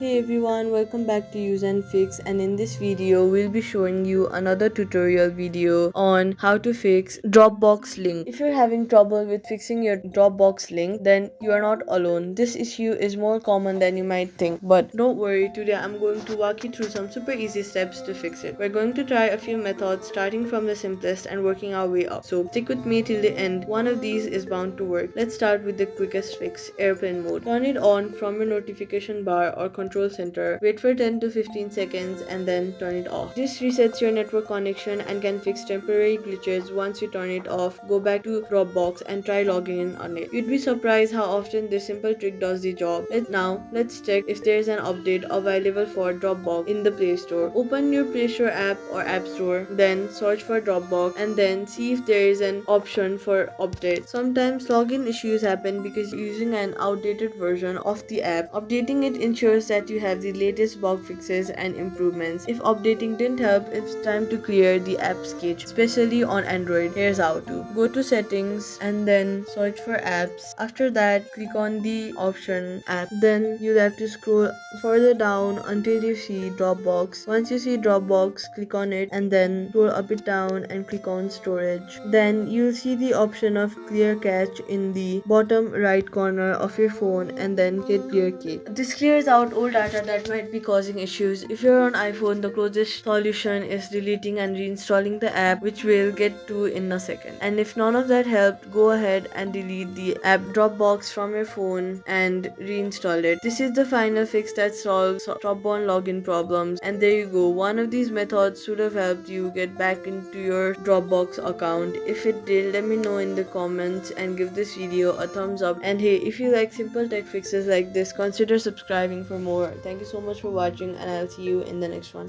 Hey everyone, welcome back to useNfix, and in this video we'll be showing you another tutorial video on how to fix Dropbox link. If you're having trouble with fixing your Dropbox link, then you are not alone. This issue is more common than you might think, but don't worry, today I'm going to walk you through some super easy steps to fix it. We're going to try a few methods starting from the simplest and working our way up. So stick with me till the end. One of these is bound to work. Let's start with the quickest fix, airplane mode. Turn it on from your notification bar or control center. Wait for 10 to 15 seconds and then turn it off. This resets your network connection and can fix temporary glitches. Once you turn it off, go back to Dropbox and try logging in on it. You'd be surprised how often this simple trick does the job. Let's check if there's an update available for Dropbox in the Play Store. Open your Play Store app or App Store, then search for Dropbox and then see if there is an option for update. Sometimes login issues happen because you're using an outdated version of the app. Updating it ensures that you have the latest bug fixes and improvements. If updating didn't help, it's time to clear the app's cache, especially on Android. Here's how to. Go to settings and then search for apps. After that, click on the option app. Then you'll have to scroll further down until you see Dropbox. Once you see Dropbox, click on it and then scroll a bit down and click on storage. Then you'll see the option of clear cache in the bottom right corner of your phone and then hit clear cache. This clears out old data that might be causing issues. If you're on iPhone, the closest solution is deleting and reinstalling the app, which we'll get to in a second. And if none of that helped, go ahead and delete the app Dropbox from your phone and reinstall it. This is the final fix that solves top-on login problems. And there you go. One of these methods should have helped you get back into your Dropbox account. If it did, let me know in the comments and give this video a thumbs up. And hey, if you like simple tech fixes like this, consider subscribing for more. Thank you so much for watching, and I'll see you in the next one.